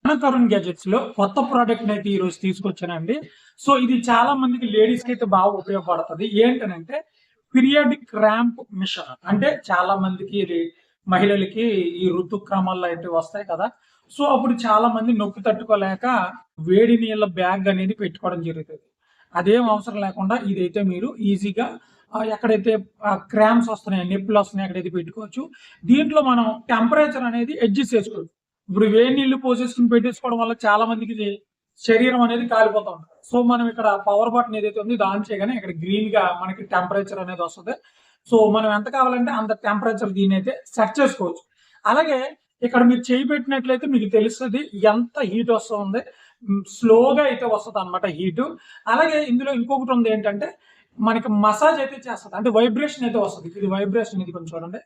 మన కరుణ్ గ్యాడ్జెట్స్ లో కొత్త ప్రోడక్ట్ అయితే ఈ రోజు తీసుకొచ్చానండి. సో ఇది చాలా మందికి లేడీస్ కి అయితే బాగా ఉపయోగపడుతుంది. ఏంటనంటే పీరియాడిక్ ర్యాంప్ మిషన్. అంటే చాలా మందికి ఇది మహిళలకి ఈ ఋతుక్రమాల్లో అయితే వస్తాయి కదా. సో అప్పుడు చాలా మంది నొప్పి తట్టుకోలేక వేడి నీళ్ళ బ్యాగ్ అనేది పెట్టుకోవడం జరుగుతుంది. అదేం అవసరం లేకుండా ఇదైతే మీరు ఈజీగా ఎక్కడైతే క్రాంప్స్ వస్తున్నాయి, నొప్పులు వస్తున్నాయి అక్కడైతే పెట్టుకోవచ్చు. దీంట్లో మనం టెంపరేచర్ అనేది అడ్జస్ట్ చేసుకోవచ్చు. ఇప్పుడు వేడి నీళ్లు పోసేసుకుని పెట్టేసుకోవడం వల్ల చాలా మందికి ఇది శరీరం అనేది కాలిపోతా ఉంటుంది. సో మనం ఇక్కడ పవర్ బటన్ ఏదైతే ఉంది ఇది ఆన్ చేయగానే ఇక్కడ గ్రీన్ గా మనకి టెంపరేచర్ అనేది వస్తుంది. సో మనం ఎంత కావాలంటే అంత టెంపరేచర్ దీన్ని అయితే సెట్ చేసుకోవచ్చు. అలాగే ఇక్కడ మీరు చేయి పెట్టినట్లయితే మీకు తెలుస్తుంది ఎంత హీట్ వస్తుంది. స్లోగా అయితే వస్తుంది అనమాట హీట్. అలాగే ఇందులో ఇంకొకటి ఉంది ఏంటంటే మనకి మసాజ్ అయితే చేస్తుంది, అంటే వైబ్రేషన్ అయితే వస్తుంది. ఇది వైబ్రేషన్, ఇది కొంచెం చూడండి,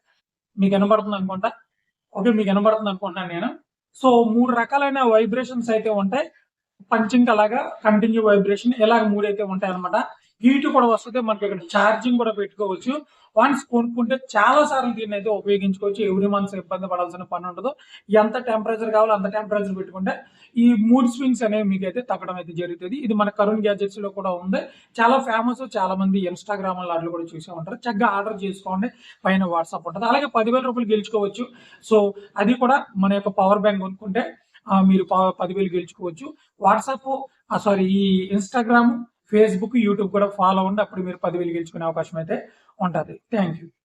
మీకు వినబడుతుంది అనుకుంటా. ఓకే, మీకు వినబడుతుంది అనుకుంటున్నాను నేను. సో 3 రకాలైన వైబ్రేషన్స్ అయితే ఉంటాయి. పంచింగ్ అలాగా, కంటిన్యూ వైబ్రేషన్, ఇలాగ 3 అయితే ఉంటాయి అనమాట. హీట్ కూడా వస్తుంది. మనకి ఇక్కడ ఛార్జింగ్ కూడా పెట్టుకోవచ్చు. వన్స్ కొనుక్కుంటే చాలా సార్లు దీన్ని అయితే ఉపయోగించుకోవచ్చు. ఎవ్రీ మంత్స్ ఇబ్బంది పడాల్సిన పని ఉండదు. ఎంత టెంపరేచర్ కావాలో అంత టెంపరేచర్ పెట్టుకుంటే ఈ మూడ్ స్వింగ్స్ అనేవి మీకైతే తగ్గడం అయితే జరుగుతుంది. ఇది మన కరుణ్ గ్యాడ్జెట్స్ లో కూడా ఉంది. చాలా ఫేమస్. చాలా మంది ఇన్స్టాగ్రామ్ లాంటిలో కూడా చూసే ఉంటారు. చక్కగా ఆర్డర్ చేసుకోండి. పైన వాట్సాప్ ఉంటుంది. అలాగే 10,000 రూపాయలు గెలుచుకోవచ్చు. సో అది కూడా మన యొక్క పవర్ బ్యాంక్ కొనుక్కుంటే మీరు 10,000 గెలుచుకోవచ్చు. వాట్సాప్ సారీ, ఈ ఇన్స్టాగ్రామ్, ఫేస్బుక్, యూట్యూబ్ కూడా ఫాలో అవ్వండి. అప్పుడు మీరు 10,000 గెలుచుకునే అవకాశం అయితే ఉంటుంది. Thank you.